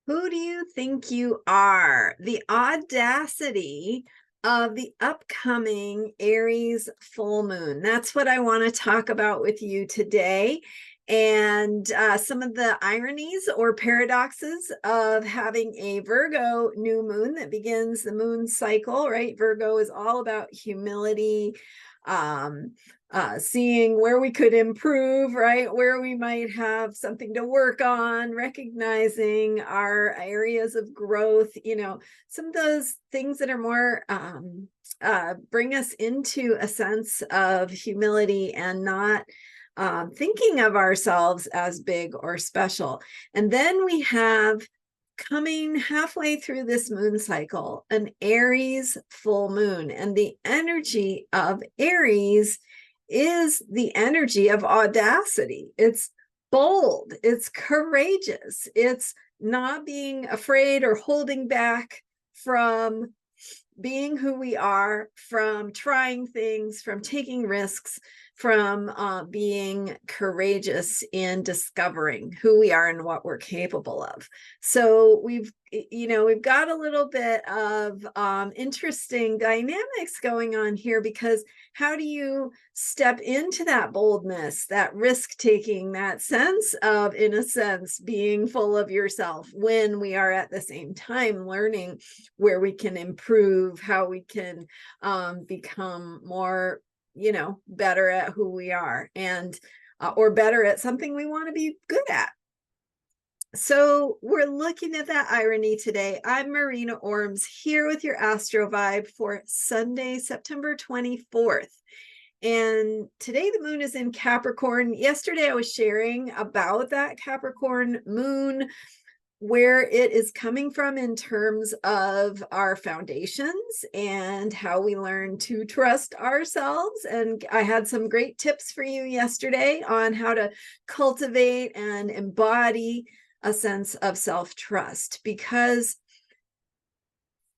Who do you think you are? The audacity of the upcoming Aries full moon. That's what I want to talk about with you today. And some of the ironies or paradoxes of having a Virgo new moon that begins the moon cycle, right? Virgo is all about humility, um, seeing where we could improve, right? Where we might have something to work on, recognizing our areas of growth, some of those things that are more bring us into a sense of humility and not thinking of ourselves as big or special. And then we have coming halfway through this moon cycle, an Aries full moon. And the energy of Aries is the energy of audacity. It's bold, it's courageous, it's not being afraid or holding back from being who we are, from trying things, from taking risks, from being courageous in discovering who we are and what we're capable of. So we've got a little bit of interesting dynamics going on here, because how do you step into that boldness, that risk taking, that sense of, in a sense, being full of yourself, when we are at the same time learning where we can improve, how we can become more, better at who we are, and or better at something we want to be good at. So we're looking at that irony today. I'm Marina Orms, here with your Astro Vibe for Sunday, September 24th. And today the moon is in Capricorn. Yesterday I was sharing about that Capricorn moon, where it is coming from in terms of our foundations and how we learn to trust ourselves. And I had some great tips for you yesterday on how to cultivate and embody a sense of self-trust. Because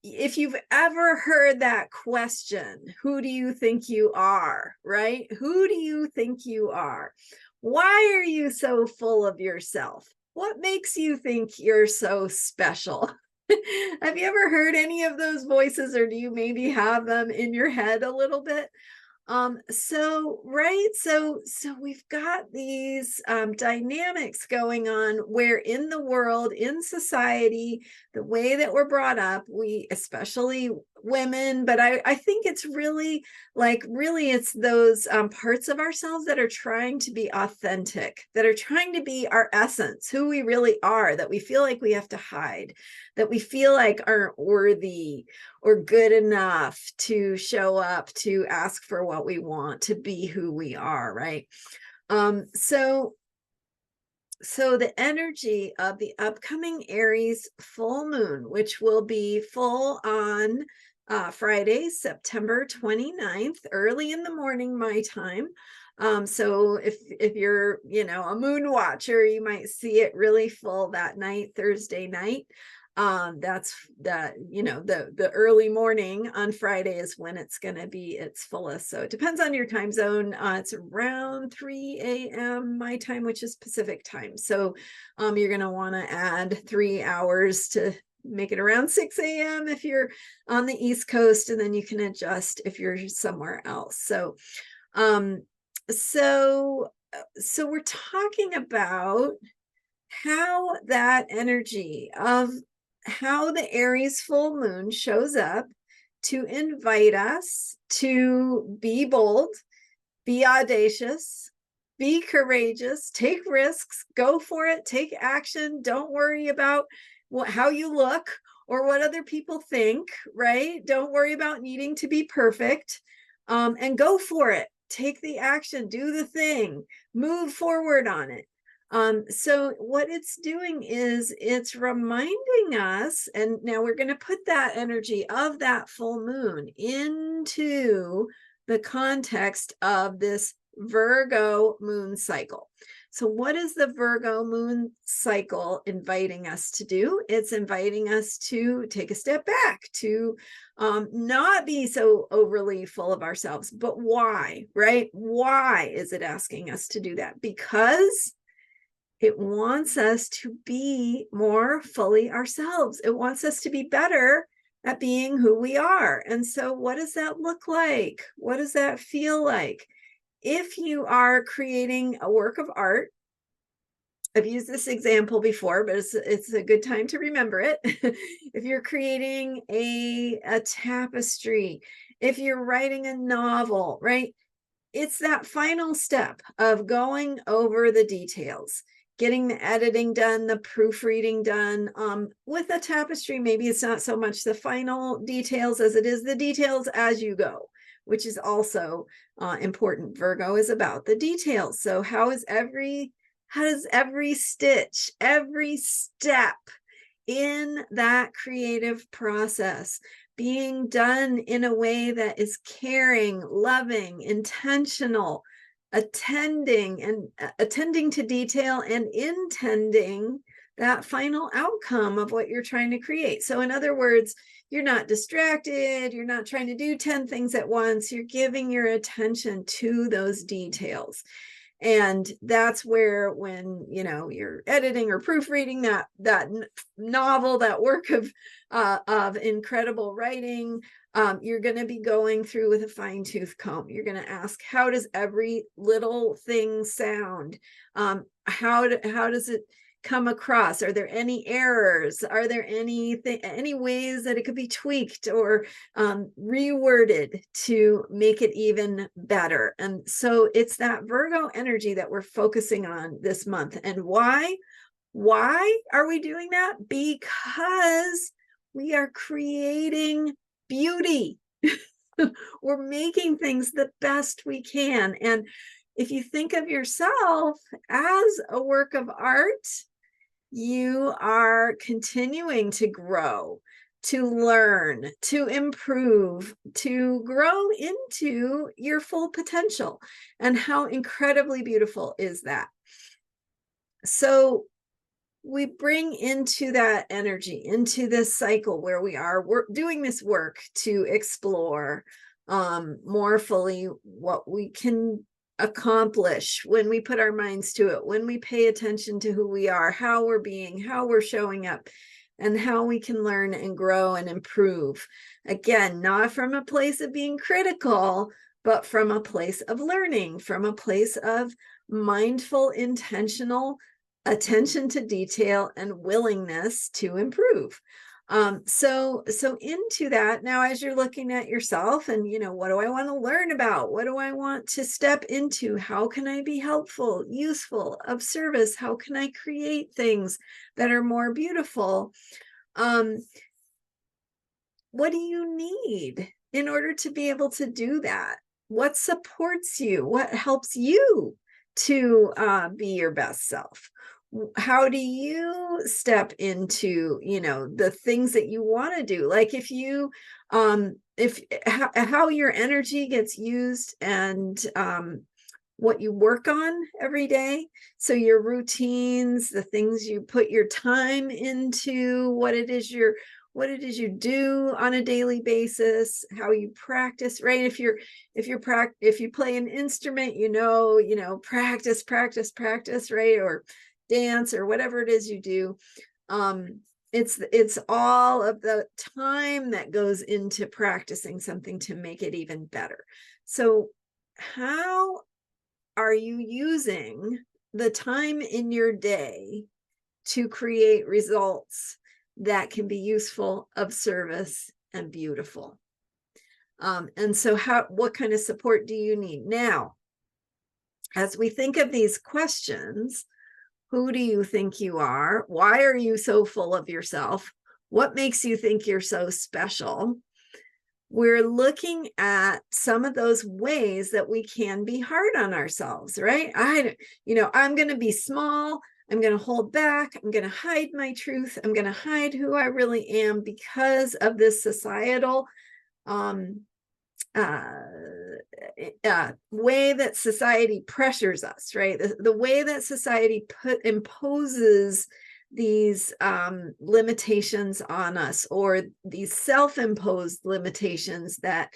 if you've ever heard that question, who do you think you are, right? Who do you think you are? Why are you so full of yourself? What makes you think you're so special? Have you ever heard any of those voices, or do you maybe have them in your head a little bit? So we've got these dynamics going on where in the world, in society, the way that we're brought up, we, especially women, but I think it's really it's those parts of ourselves that are trying to be authentic, that are trying to be our essence, who we really are, that we feel like we have to hide, that we feel like aren't worthy or good enough to show up, to ask for what we want, to be who we are, right? So the energy of the upcoming Aries full moon, which will be full on Friday, September 29th, early in the morning, my time. So if you're, a moon watcher, you might see it really full that night, Thursday night. That's the early morning on Friday is when it's going to be its fullest. So it depends on your time zone. It's around 3 a.m. my time, which is Pacific time. So you're going to want to add 3 hours to make it around 6 a.m. if you're on the East Coast, and then you can adjust if you're somewhere else. So we're talking about how that energy of how the Aries full moon shows up to invite us to be bold, be audacious, be courageous, take risks, go for it, take action. Don't worry about how you look or what other people think, right? Don't worry about needing to be perfect, and go for it. Take the action, do the thing, move forward on it. So what it's doing is it's reminding us, and now we're going to put that energy of that full moon into the context of this Virgo moon cycle. So what is the Virgo moon cycle inviting us to do? It's inviting us to take a step back, to not be so overly full of ourselves. But why, right? Why is it asking us to do that? Because It wants us to be more fully ourselves. It wants us to be better at being who we are. And so what does that look like? What does that feel like? If you are creating a work of art, I've used this example before, but it's a good time to remember it. If you're creating a tapestry, if you're writing a novel, right? It's that final step of going over the details, getting the editing done, the proofreading done. With a tapestry, maybe it's not so much the final details as it is the details as you go, which is also important. Virgo is about the details. So how does every stitch, every step in that creative process being done in a way that is caring, loving, intentional, attending to detail and intending that final outcome of what you're trying to create. So in other words, you're not distracted, you're not trying to do 10 things at once, you're giving your attention to those details. And that's where, when you're editing or proofreading that novel, that work of incredible writing, you're going to be going through with a fine-tooth comb. You're going to ask, how does every little thing sound? How does it come across? Are there any errors? Are there any ways that it could be tweaked or reworded to make it even better? And so it's that Virgo energy that we're focusing on this month. And why are we doing that? Because we are creating beauty. We're making things the best we can. And if you think of yourself as a work of art, you are continuing to grow, to learn, to improve, to grow into your full potential. And how incredibly beautiful is that? So we bring into that energy, into this cycle where we're doing this work to explore more fully what we can accomplish when we put our minds to it, when we pay attention to who we are, how we're being, how we're showing up, and how we can learn and grow and improve. Again, not from a place of being critical, but from a place of learning, from a place of mindful, intentional attention to detail and willingness to improve. So into that, now, as you're looking at yourself and, what do I want to learn about? What do I want to step into? How can I be helpful, useful, of service? How can I create things that are more beautiful? What do you need in order to be able to do that? What supports you? What helps you to be your best self? How do you step into the things that you want to do? Like if you how your energy gets used, and what you work on every day. So your routines, the things you put your time into, what it is you do on a daily basis, how you practice, right? If you play an instrument, practice, right? Or dance, or whatever it is you do. It's all of the time that goes into practicing something to make it even better. So how are you using the time in your day to create results that can be useful, of service, and beautiful? And so what kind of support do you need? Now, as we think of these questions, who do you think you are? Why are you so full of yourself? What makes you think you're so special? We're looking at some of those ways that we can be hard on ourselves, right? I'm going to be small. I'm going to hold back. I'm going to hide my truth. I'm going to hide who I really am because of this societal way that society pressures us, right? The way that society imposes these limitations on us, or these self-imposed limitations that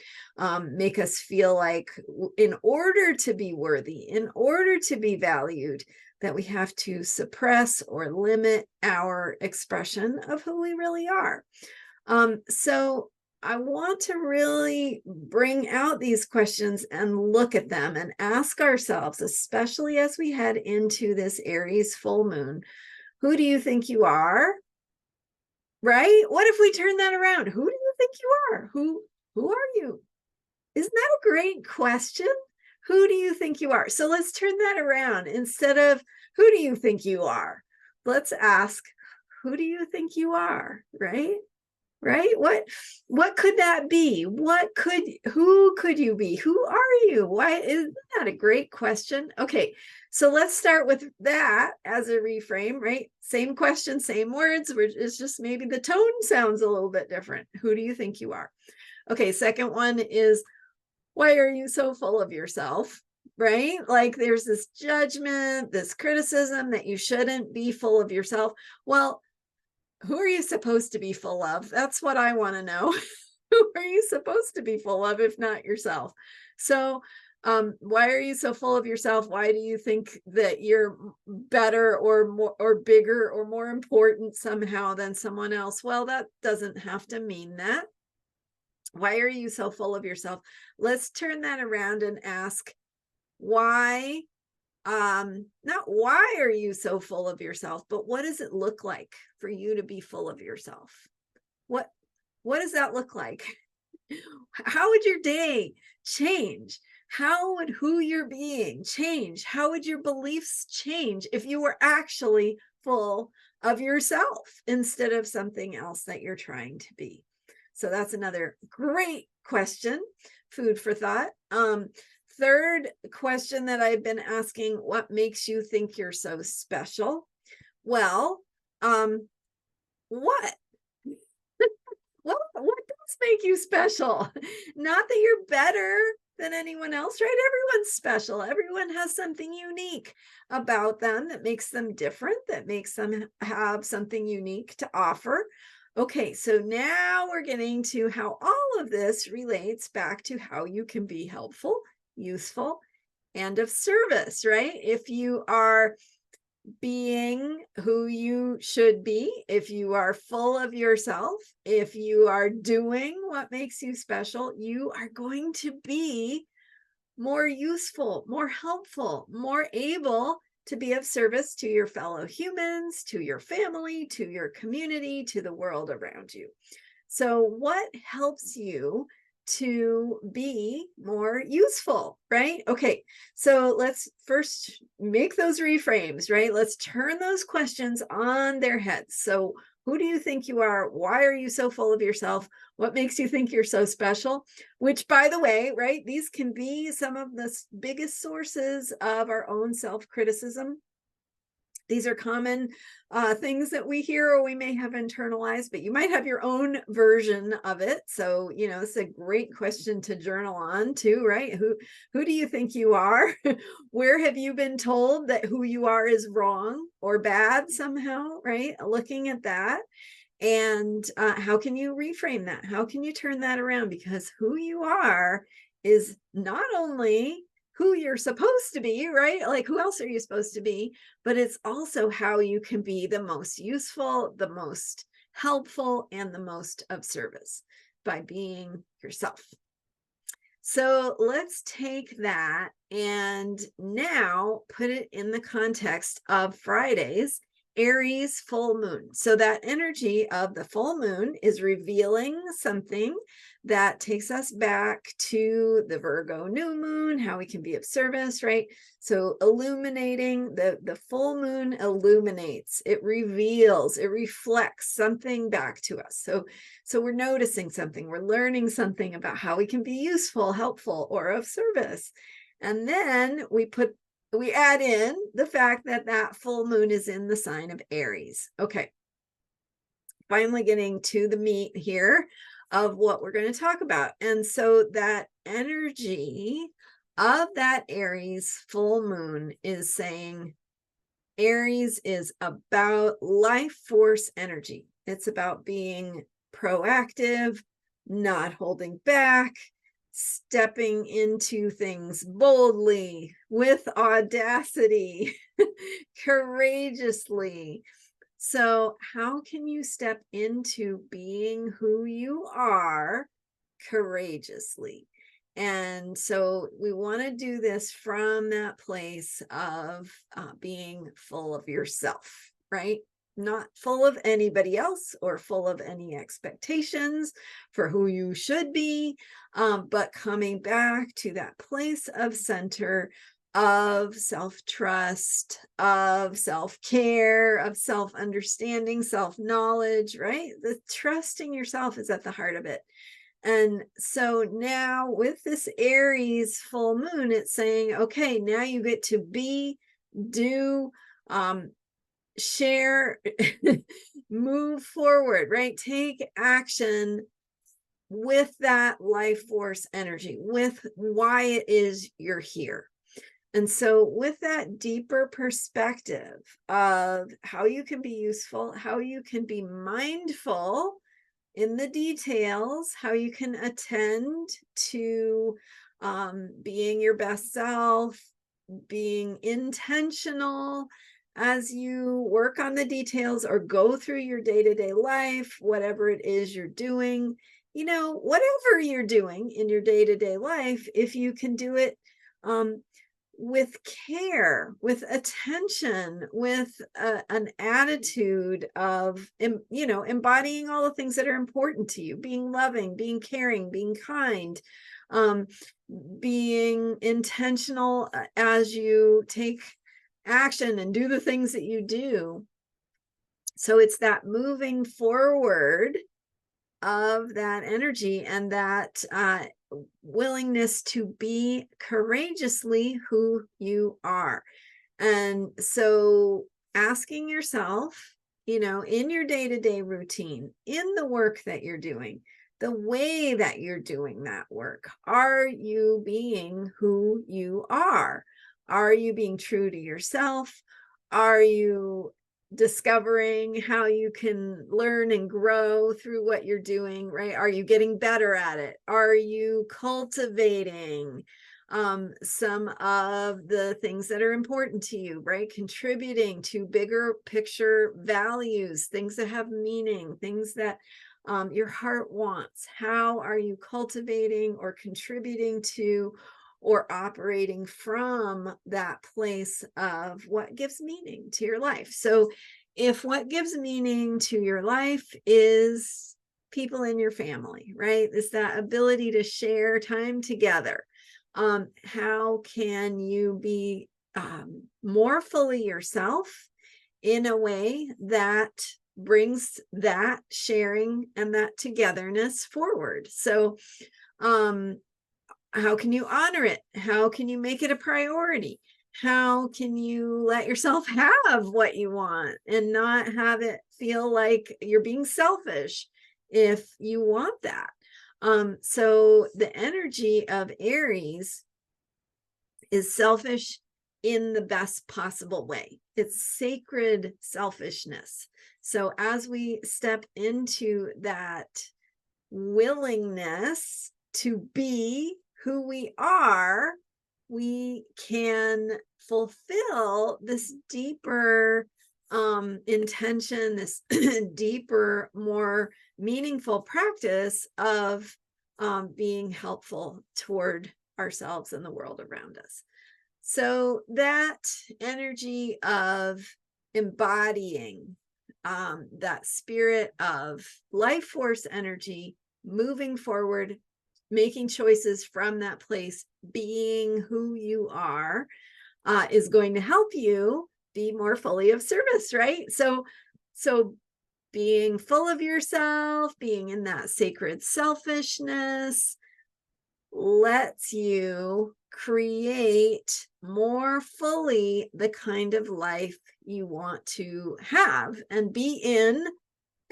make us feel like in order to be worthy, in order to be valued, that we have to suppress or limit our expression of who we really are. So I want to really bring out these questions and look at them and ask ourselves, especially as we head into this Aries full moon, who do you think you are? Right? What if we turn that around? Who do you think you are? Who are you? Isn't that a great question? Who do you think you are? So let's turn that around. Instead of who do you think you are? Let's ask, who do you think you are? Right? Right? What could that be? Who could you be? Who are you? Why isn't that a great question? Okay, so let's start with that as a reframe, right? Same question, same words. It's just maybe the tone sounds a little bit different. Who do you think you are? Okay, second one is, why are you so full of yourself? Right? Like there's this judgment, this criticism that you shouldn't be full of yourself. Well, who are you supposed to be full of? That's what I want to know. Who are you supposed to be full of if not yourself? So why are you so full of yourself? Why do you think that you're better or more or bigger or more important somehow than someone else? Well, that doesn't have to mean that. Why are you so full of yourself? Let's turn that around and ask, why not why are you so full of yourself, but what does it look like for you to be full of yourself? What does that look like? How would your day change? How would who you're being change? How would your beliefs change if you were actually full of yourself instead of something else that you're trying to be? So that's another great question, food for thought. Third question that I've been asking, what makes you think you're so special? Well, what? What does make you special? Not that you're better than anyone else, right? Everyone's special. Everyone has something unique about them that makes them different, that makes them have something unique to offer. Okay, so now we're getting to how all of this relates back to how you can be helpful, useful, and of service, right? If you are being who you should be, if you are full of yourself, if you are doing what makes you special, you are going to be more useful, more helpful, more able to be of service to your fellow humans, to your family, to your community, to the world around you. So what helps you to be more useful, right? Okay, so let's first make those reframes, right? Let's turn those questions on their heads. So who do you think you are? Why are you so full of yourself? What makes you think you're so special? Which, by the way, right, these can be some of the biggest sources of our own self-criticism. These are common things that we hear or we may have internalized, but you might have your own version of it. So, it's a great question to journal on too, right? Who do you think you are? Where have you been told that who you are is wrong or bad somehow, right? Looking at that. And how can you reframe that? How can you turn that around? Because who you are is not only who you're supposed to be, right? Like, who else are you supposed to be? But it's also how you can be the most useful, the most helpful, and the most of service by being yourself. So let's take that and now put it in the context of Friday's Aries full moon. So that energy of the full moon is revealing something that takes us back to the Virgo new moon, how we can be of service, right? So illuminating, the full moon illuminates, it reveals, it reflects something back to us. So we're noticing something, we're learning something about how we can be useful, helpful, or of service. And then we add in the fact that that full moon is in the sign of Aries. Okay. Finally getting to the meat here of what we're going to talk about. And so that energy of that Aries full moon is saying, Aries is about life force energy. It's about being proactive, not holding back, stepping into things boldly, with audacity, courageously. So, how can you step into being who you are courageously? And so we want to do this from that place of being full of yourself, right? Not full of anybody else or full of any expectations for who you should be, but coming back to that place of center, of self-trust, of self-care, of self-understanding, self-knowledge, right? The trusting yourself is at the heart of it. And so now with this Aries full moon, it's saying, okay, now you get to be, do, share, move forward, right? Take action with that life force energy, with why it is you're here. And so with that deeper perspective of how you can be useful, how you can be mindful in the details, how you can attend to being your best self, being intentional as you work on the details or go through your day-to-day life, whatever it is you're doing, whatever you're doing in your day-to-day life, if you can do it with care, with attention, with an attitude of, embodying all the things that are important to you, being loving, being caring, being kind, being intentional as you take action and do the things that you do. So it's that moving forward of that energy and that willingness to be courageously who you are. And so asking yourself, in your day-to-day routine, in the work that you're doing, the way that you're doing that work, are you being who you are? Are you being true to yourself? Are you discovering how you can learn and grow through what you're doing, right? Are you getting better at it? Are you cultivating some of the things that are important to you, right? Contributing to bigger picture values, things that have meaning, things that your heart wants. How are you cultivating or contributing to or operating from that place of what gives meaning to your life? So if what gives meaning to your life is people in your family, right? It's that ability to share time together. How can you be more fully yourself in a way that brings that sharing and that togetherness forward? So how can you honor it? How can you make it a priority? How can you let yourself have what you want and not have it feel like you're being selfish if you want that? So the energy of Aries is selfish in the best possible way. It's sacred selfishness. So as we step into that willingness to be who we are, we can fulfill this deeper intention, this deeper, more meaningful practice of being helpful toward ourselves and the world around us. So that energy of embodying that spirit of life force energy, moving forward, making choices from that place, being who you are, is going to help you be more fully of service, right? So being full of yourself, being in that sacred selfishness lets you create more fully the kind of life you want to have and be in,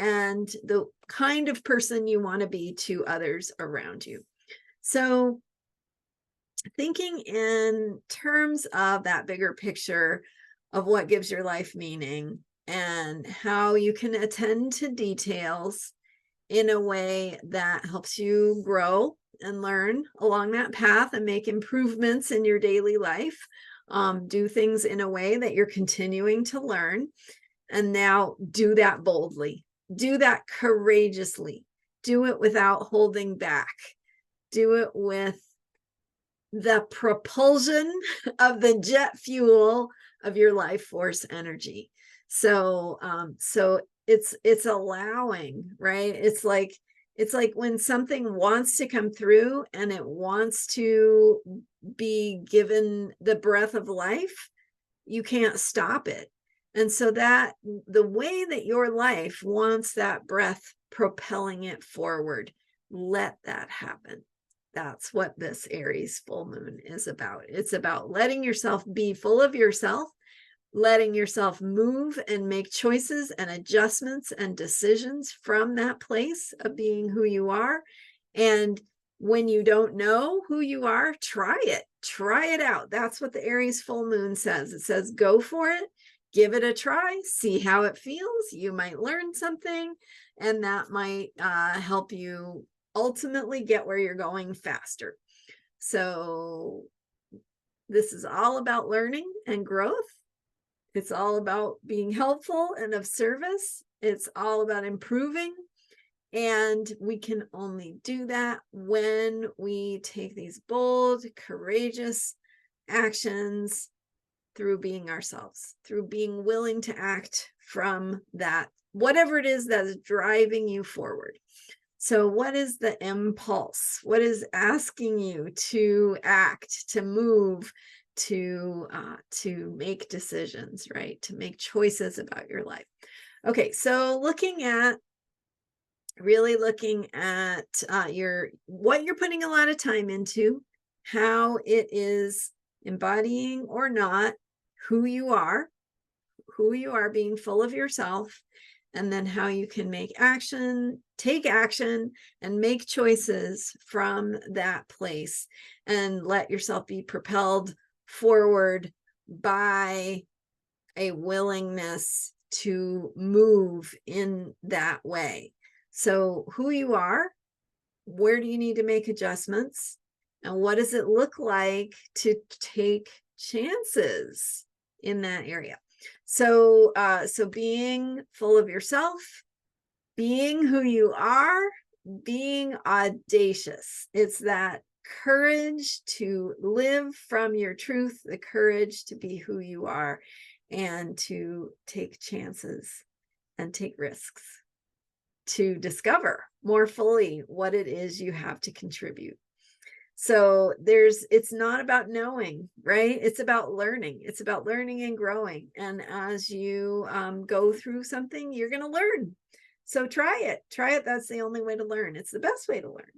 and the kind of person you want to be to others around you. So thinking in terms of that bigger picture, of what gives your life meaning and how you can attend to details in a way that helps you grow and learn along that path and make improvements in your daily life. Do things in a way that you're continuing to learn. And now do that boldly, do that courageously, do it without holding back, do it with the propulsion of the jet fuel of your life force energy. So it's allowing, right? It's like when something wants to come through and it wants to be given the breath of life, you can't stop it. And so that the way that your life wants that breath propelling it forward, let that happen. That's what this Aries full moon is about. It's about letting yourself be full of yourself, letting yourself move and make choices and adjustments and decisions from that place of being who you are. And when you don't know who you are, try it out. That's what the Aries full moon says. It says, go for it, give it a try, see how it feels. You might learn something, and that might help you ultimately get where you're going faster. So this is all about learning and growth. It's all about being helpful and of service. It's all about improving. And we can only do that when we take these bold, courageous actions through being ourselves, through being willing to act from that, whatever it is that is driving you forward. So what is the impulse? What is asking you to act, to move, to make decisions, right? To make choices about your life. Okay, so really looking at what you're putting a lot of time into, how it is embodying or not who you are being full of yourself, and then how you can take action and make choices from that place and let yourself be propelled forward by a willingness to move in that way. So who you are, where do you need to make adjustments, and what does it look like to take chances in that area? So being full of yourself, being who you are, being audacious. It's that courage to live from your truth, the courage to be who you are, and to take chances and take risks to discover more fully what it is you have to contribute. So it's not about knowing, right? It's about learning. It's about learning and growing. And as you go through something, you're going to learn. So try it. That's the only way to learn. It's the best way to learn,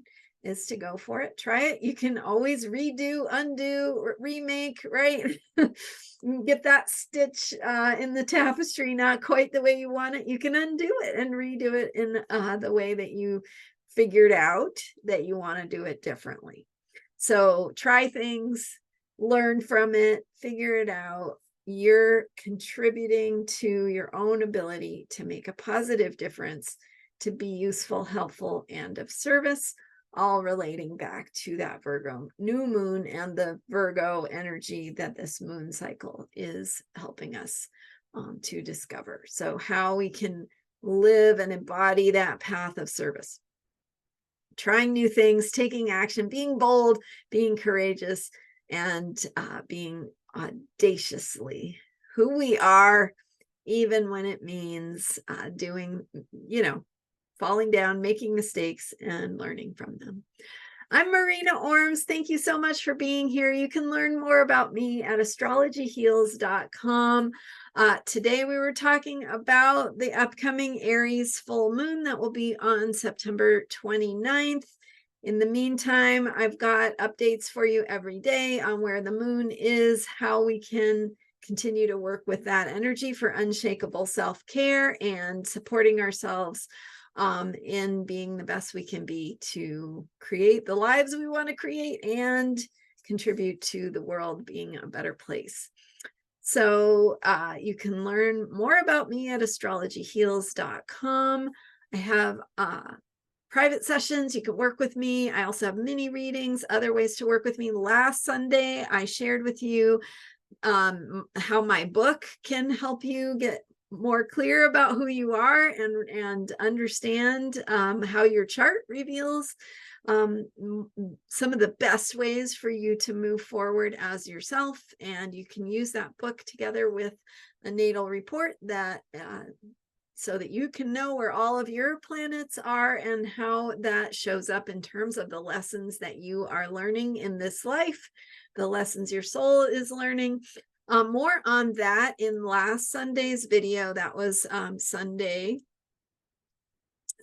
is to go for it. Try it. You can always redo, undo, remake, right? Get that stitch in the tapestry not quite the way you want it. You can undo it and redo it in the way that you figured out that you want to do it differently. So try things, learn from it, figure it out. You're contributing to your own ability to make a positive difference, to be useful, helpful, and of service, all relating back to that Virgo new moon and the Virgo energy that this moon cycle is helping us to discover. So how we can live and embody that path of service. Trying new things, taking action, being bold, being courageous, and being audaciously who we are, even when it means doing, falling down, making mistakes, and learning from them. I'm Marina Orms. Thank you so much for being here. You can learn more about me at astrologyheals.com. Today we were talking about the upcoming Aries full moon that will be on September 29th. In the meantime, I've got updates for you every day on where the moon is, how we can continue to work with that energy for unshakable self-care and supporting ourselves in being the best we can be to create the lives we want to create and contribute to the world being a better place. So you can learn more about me at astrologyheals.com. I have private sessions. You can work with me. I also have mini readings, other ways to work with me. Last Sunday, I shared with you how my book can help you get more clear about who you are and understand how your chart reveals some of the best ways for you to move forward as yourself. And you can use that book together with a natal report that so that you can know where all of your planets are and how that shows up in terms of the lessons that you are learning in this life, the lessons your soul is learning. More on that in last Sunday's video. That was Sunday,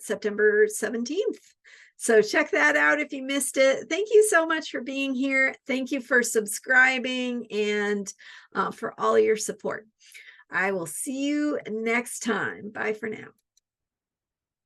September 17th. So check that out if you missed it. Thank you so much for being here. Thank you for subscribing and for all your support. I will see you next time. Bye for now.